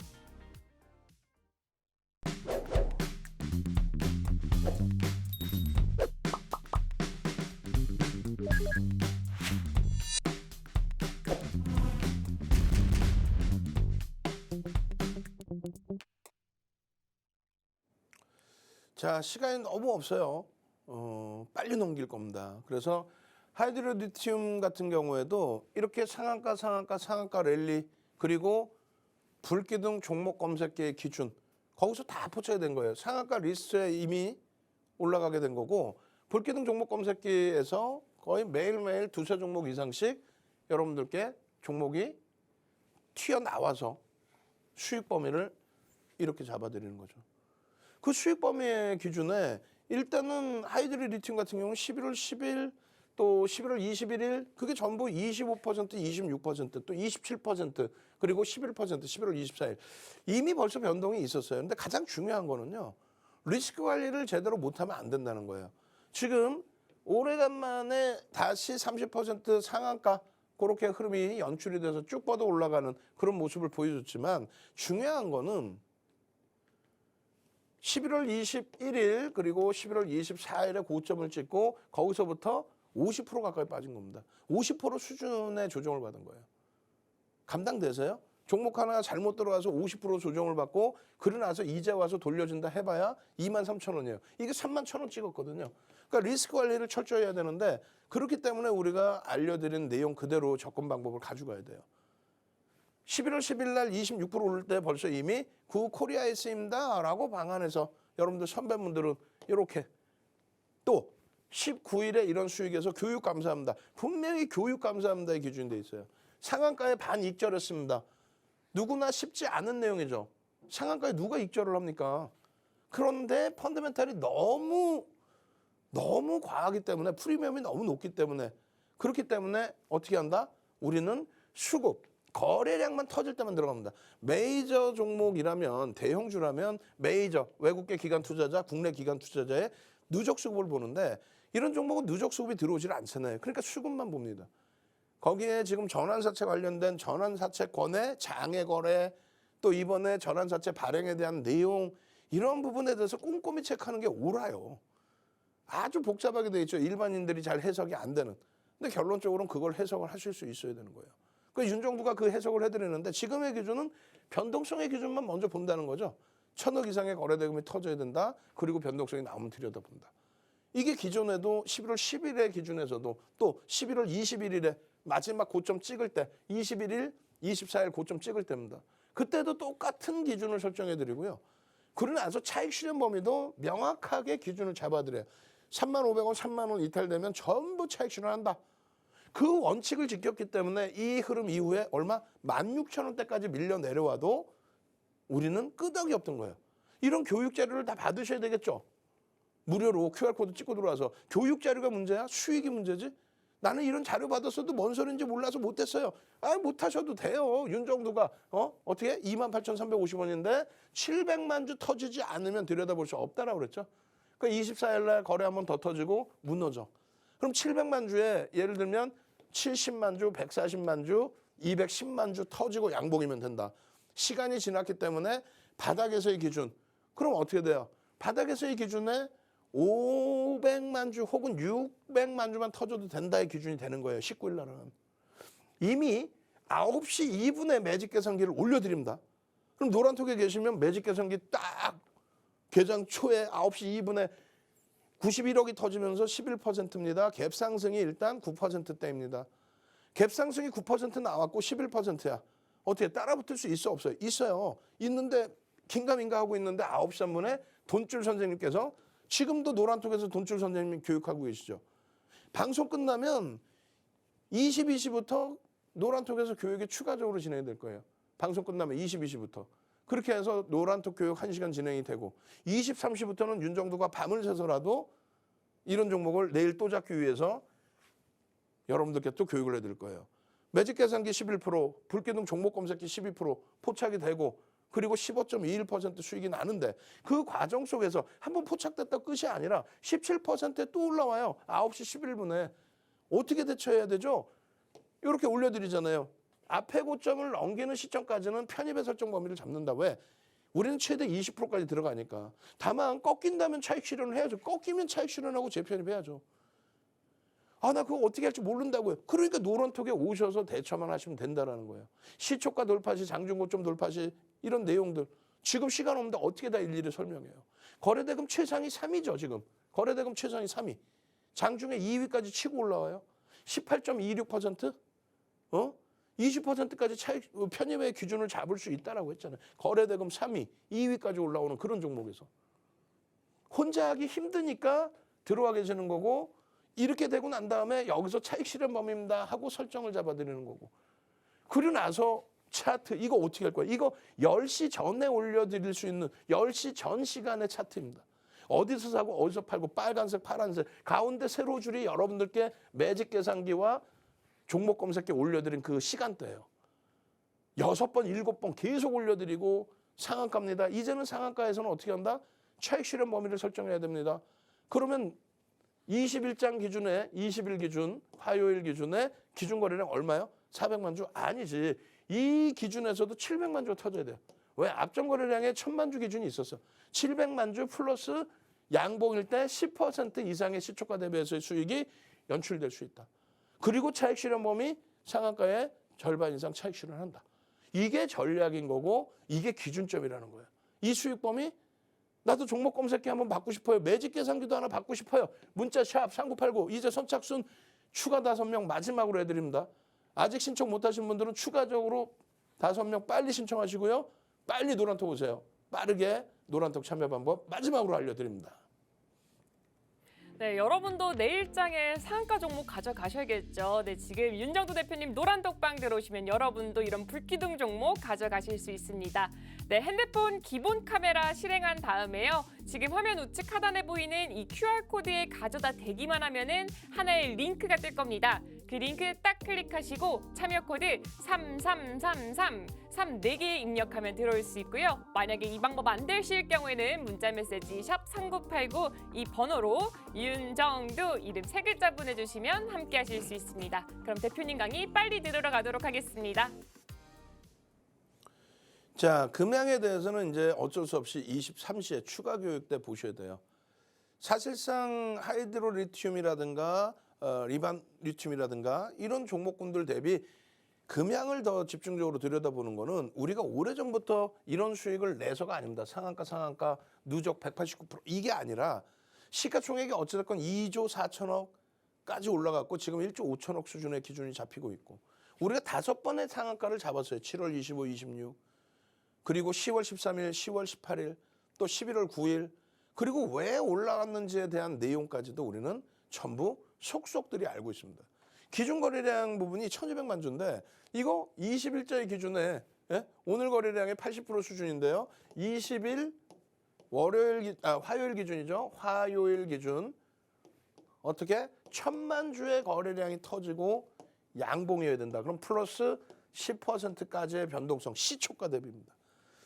[SPEAKER 1] 자, 시간이 너무 없어요. 빨리 넘길 겁니다. 그래서 하이드로리튬 같은 경우에도 이렇게 상한가 랠리 그리고 불기둥 종목 검색기의 기준 거기서 다 포착이 된 거예요. 상한가 리스트에 이미 올라가게 된 거고 불기둥 종목 검색기에서 거의 매일매일 2-3 종목 이상씩 여러분들께 종목이 튀어나와서 수익 범위를 이렇게 잡아드리는 거죠. 그 수익 범위의 기준에 일단은 하이드로리튬 같은 경우는 11월 10일 또 11월 21일 그게 전부 25%, 26%, 또 27% 그리고 11%, 11월 24일 이미 벌써 변동이 있었어요. 근데 가장 중요한 거는요. 리스크 관리를 제대로 못하면 안 된다는 거예요. 지금 오래간만에 다시 30% 상한가 그렇게 흐름이 연출이 돼서 쭉 뻗어 올라가는 그런 모습을 보여줬지만 중요한 거는 11월 21일 그리고 11월 24일에 고점을 찍고 거기서부터 50% 가까이 빠진 겁니다. 50% 수준의 조정을 받은 거예요. 감당되세요? 종목 하나 잘못 들어가서 50% 조정을 받고 그러고 나서 이제 와서 돌려준다 해봐야 23,000원이에요. 이게 31,000원 찍었거든요. 그러니까 리스크 관리를 철저히 해야 되는데 그렇기 때문에 우리가 알려드린 내용 그대로 접근 방법을 가져가야 돼요. 11월 10일 날 26% 오를 때 벌써 이미 구 코리아에 쓰입니다 라고 방안해서 여러분들 선배분들은 이렇게 또 19일에 이런 수익에서 교육 감사합니다. 분명히 교육 감사합니다의 기준이 돼 있어요. 상한가에 반 익절했습니다. 누구나 쉽지 않은 내용이죠. 상한가에 누가 익절을 합니까? 그런데 펀더멘탈이 너무 과하기 때문에 프리미엄이 너무 높기 때문에 그렇기 때문에 어떻게 한다? 우리는 수급, 거래량만 터질 때만 들어갑니다. 메이저 종목이라면 대형주라면 메이저 외국계 기관 투자자, 국내 기관 투자자의 누적 수급을 보는데 이런 종목은 누적 수급이 들어오질 않잖아요. 그러니까 수급만 봅니다. 거기에 지금 전환사채 관련된 전환사채권의 장외 거래 또 이번에 전환사채 발행에 대한 내용 이런 부분에 대해서 꼼꼼히 체크하는 게 옳아요. 아주 복잡하게 돼 있죠. 일반인들이 잘 해석이 안 되는. 근데 결론적으로는 그걸 해석을 하실 수 있어야 되는 거예요. 그 윤정두가 그 해석을 해드리는데 지금의 기준은 변동성의 기준만 먼저 본다는 거죠. 1,000억 이상의 거래대금이 터져야 된다. 그리고 변동성이 나오면 들여다본다. 이게 기존에도 11월 10일의 기준에서도 또 11월 21일에 마지막 고점 찍을 때 21일, 24일 고점 찍을 때입니다. 그때도 똑같은 기준을 설정해드리고요. 그러고 나서 차익 실현 범위도 명확하게 기준을 잡아드려요. 35,000원, 30,000원 이탈되면 전부 차익 실현한다. 그 원칙을 지켰기 때문에 이 흐름 이후에 얼마? 16,000원대까지 밀려 내려와도 우리는 끄덕이 없던 거예요. 이런 교육 자료를 다 받으셔야 되겠죠. 무료로 QR코드 찍고 들어와서 교육 자료가 문제야? 수익이 문제지? 나는 이런 자료 받았어도 뭔 소리인지 몰라서 못했어요. 못하셔도 돼요. 윤정두가 어떻게 28,350원인데 700만 주 터지지 않으면 들여다볼 수 없다라고 그랬죠. 그러니까 24일 날 거래 한 번 더 터지고 무너져. 그럼 700만 주에 예를 들면 70만 주, 140만 주, 210만 주 터지고 양봉이면 된다. 시간이 지났기 때문에 바닥에서의 기준. 그럼 어떻게 돼요? 바닥에서의 기준에 500만 주 혹은 600만 주만 터져도 된다의 기준이 되는 거예요. 19일 날은. 이미 9시 2분에 매직 계산기를 올려드립니다. 그럼 노란톡에 계시면 매직 계산기 딱 개장 초에 9시 2분에 91억이 터지면서 11%입니다. 갭 상승이 일단 9%대입니다. 갭 상승이 9% 나왔고 11%야. 어떻게 따라붙을 수 있어 없어요? 있어요. 있는데 긴가민가 하고 있는데 9시 3분에 돈줄 선생님께서 지금도 노란톡에서 돈줄 선생님 교육하고 계시죠. 방송 끝나면 22시부터 노란톡에서 교육이 추가적으로 진행이 될 거예요. 방송 끝나면 22시부터. 그렇게 해서 노란톡 교육 1시간 진행이 되고 23시부터는 윤정두가 밤을 새서라도 이런 종목을 내일 또 잡기 위해서 여러분들께 또 교육을 해드릴 거예요. 매직 계산기 11%, 불기둥 종목 검색기 12% 포착이 되고 그리고 15.21% 수익이 나는데 그 과정 속에서 한번 포착됐다 끝이 아니라 17%에 또 올라와요. 9시 11분에. 어떻게 대처해야 되죠? 이렇게 올려드리잖아요. 앞에 고점을 넘기는 시점까지는 편입의 설정 범위를 잡는다. 왜? 우리는 최대 20%까지 들어가니까. 다만 꺾인다면 차익 실현을 해야죠. 꺾이면 차익 실현하고 재편입해야죠. 나 그거 어떻게 할지 모른다고요. 그러니까 노란톡에 오셔서 대처만 하시면 된다는 거예요. 시초가 돌파 시, 장중고점 돌파 시 이런 내용들. 지금 시간 없는데 어떻게 다 일일이 설명해요. 거래대금 최상위 3위죠. 지금. 거래대금 최상위 3위. 장중에 2위까지 치고 올라와요. 18.26%? 20%까지 차익 편입의 기준을 잡을 수 있다라고 했잖아요. 거래대금 3위, 2위까지 올라오는 그런 종목에서. 혼자 하기 힘드니까 들어와 계시는 거고 이렇게 되고 난 다음에 여기서 차익 실현 범위입니다 하고 설정을 잡아드리는 거고. 그리고 나서 차트 이거 어떻게 할 거예요? 이거 10시 전에 올려드릴 수 있는 10시 전 시간의 차트입니다. 어디서 사고 어디서 팔고 빨간색, 파란색 가운데 세로 줄이 여러분들께 매직 계산기와 종목 검색기 올려드린 그 시간대예요. 6번, 7번 계속 올려드리고 상한가입니다. 이제는 상한가에서는 어떻게 한다? 차익 실현 범위를 설정해야 됩니다. 그러면 21장 기준에 20일 기준, 화요일 기준에 기준 거래량 얼마요? 400만 주? 아니지. 이 기준에서도 700만 주가 터져야 돼요. 왜? 앞전 거래량에 1000만 주 기준이 있었어. 700만 주 플러스 양봉일 때 10% 이상의 시초가 대비해서의 수익이 연출될 수 있다. 그리고 차익 실현 범위 상한가의 절반 이상 차익 실현한다. 이게 전략인 거고 이게 기준점이라는 거예요. 이 수익 범위 나도 종목 검색기 한번 받고 싶어요. 매직 계산기도 하나 받고 싶어요. 문자 샵 3989 이제 선착순 추가 5명 마지막으로 해드립니다. 아직 신청 못하신 분들은 추가적으로 5명 빨리 신청하시고요. 빨리 노란톡 오세요. 빠르게 노란톡 참여 방법 마지막으로 알려드립니다.
[SPEAKER 2] 네, 여러분도 내일장에 상한가 종목 가져가셔야겠죠. 네, 지금 윤정도 대표님 노란톡방 들어오시면 여러분도 이런 불기둥 종목 가져가실 수 있습니다. 네, 핸드폰 기본 카메라 실행한 다음에요. 지금 화면 우측 하단에 보이는 이 QR코드에 가져다 대기만 하면은 하나의 링크가 뜰 겁니다. 그 링크 딱 클릭하시고 참여 코드 3333 4개 입력하면 들어올 수 있고요. 만약에 이 방법 안 되실 경우에는 문자 메시지 샵 3989 이 번호로 윤정두 이름 3글자 보내주시면 함께 하실 수 있습니다. 그럼 대표님 강의 빨리 들으러 가도록 하겠습니다.
[SPEAKER 1] 자, 금양에 대해서는 이제 어쩔 수 없이 23시에 추가 교육 때 보셔야 돼요. 사실상 하이드로 리튬이라든가 리반 리튬이라든가 이런 종목군들 대비 금양을 더 집중적으로 들여다보는 거는 우리가 오래전부터 이런 수익을 내서가 아닙니다. 상한가 누적 189% 이게 아니라 시가총액이 어찌됐건 2조 4천억까지 올라갔고 지금 1조 5천억 수준의 기준이 잡히고 있고 우리가 5번의 상한가를 잡았어요. 7월 25, 26 그리고 10월 13일, 10월 18일 또 11월 9일 그리고 왜 올라갔는지에 대한 내용까지도 우리는 전부 속속들이 알고 있습니다. 기준 거래량 부분이 1,200만 주인데 이거 20일자의 기준에 오늘 거래량의 80% 수준인데요. 20일 화요일 기준이죠. 화요일 기준 어떻게 1,000만 주의 거래량이 터지고 양봉이어야 된다. 그럼 플러스 10%까지의 변동성 시초가 대비입니다.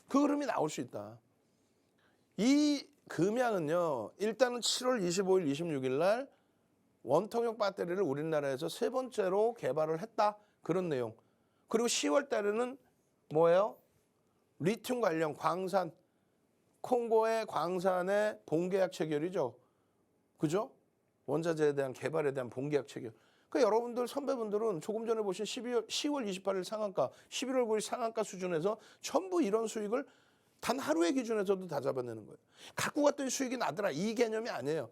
[SPEAKER 1] 그 흐름이 나올 수 있다. 이 금양은요. 일단은 7월 25일, 26일 날 원통형 배터리를 우리나라에서 3번째로 개발을 했다. 그런 내용. 그리고 10월 달에는 뭐예요? 리튬 관련 광산, 콩고의 광산의 본계약 체결이죠. 그죠? 원자재에 대한 개발에 대한 본계약 체결. 그러니까 여러분들 선배분들은 조금 전에 보신 10월 28일 상한가, 11월 9일 상한가 수준에서 전부 이런 수익을 단 하루의 기준에서도 다 잡아내는 거예요. 갖고 갔더니 수익이 나더라. 이 개념이 아니에요.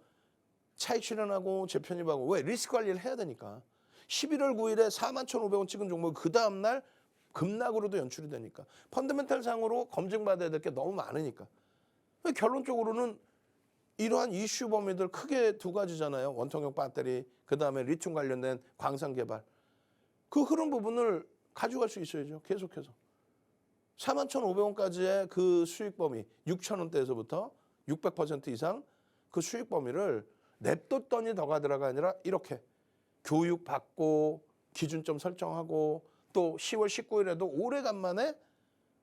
[SPEAKER 1] 차익 실현하고 재편입하고 왜? 리스크 관리를 해야 되니까. 11월 9일에 41,500원 찍은 종목 그 다음날 급락으로도 연출이 되니까. 펀더멘탈 상으로 검증받아야 될 게 너무 많으니까. 결론적으로는 이러한 이슈 범위들 크게 2가지잖아요. 원통형 배터리, 그다음에 리튬 관련된 광산 개발. 그 흐름 부분을 가져갈 수 있어야죠. 계속해서. 41,500원까지의 그 수익 범위, 6,000원대에서부터 600% 이상 그 수익 범위를 냅뒀더니 더 가더라가 아니라 이렇게 교육받고 기준점 설정하고 또 10월 19일에도 오래간만에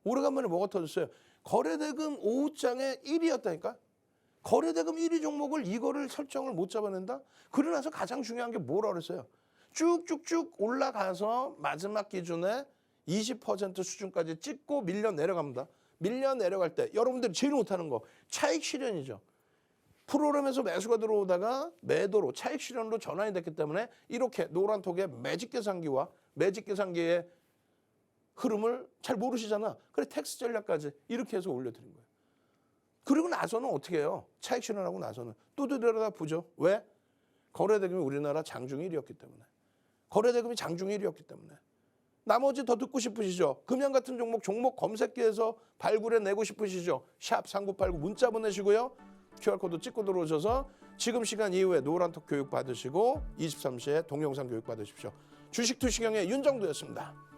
[SPEAKER 1] 뭐가 터졌어요. 거래대금 오후장에 1위였다니까. 거래대금 1위 종목을 이거를 설정을 못 잡아낸다? 그러고 나서 가장 중요한 게 뭐라 그랬어요? 쭉쭉쭉 올라가서 마지막 기준에 20% 수준까지 찍고 밀려 내려갑니다. 밀려 내려갈 때 여러분들이 제일 못하는 거 차익 실현이죠. 프로그램에서 매수가 들어오다가 매도로 차익 실현으로 전환이 됐기 때문에 이렇게 노란톡에 매직 계산기와 매직 계산기의 흐름을 잘 모르시잖아. 그래 텍스 전략까지 이렇게 해서 올려드린 거예요. 그리고 나서는 어떻게 해요? 차익 실현하고 나서는 또 들여다 보죠. 왜? 거래대금이 우리나라 장중 1위였기 때문에. 거래대금이 장중 1위였기 때문에. 나머지 더 듣고 싶으시죠? 금양 같은 종목 검색기에서 발굴해내고 싶으시죠? 샵 3989 문자 보내시고요. QR코드 찍고 들어오셔서 지금 시간 이후에 노란톡 교육 받으시고 23시에 동영상 교육 받으십시오. 주식 투시경의 윤정두였습니다.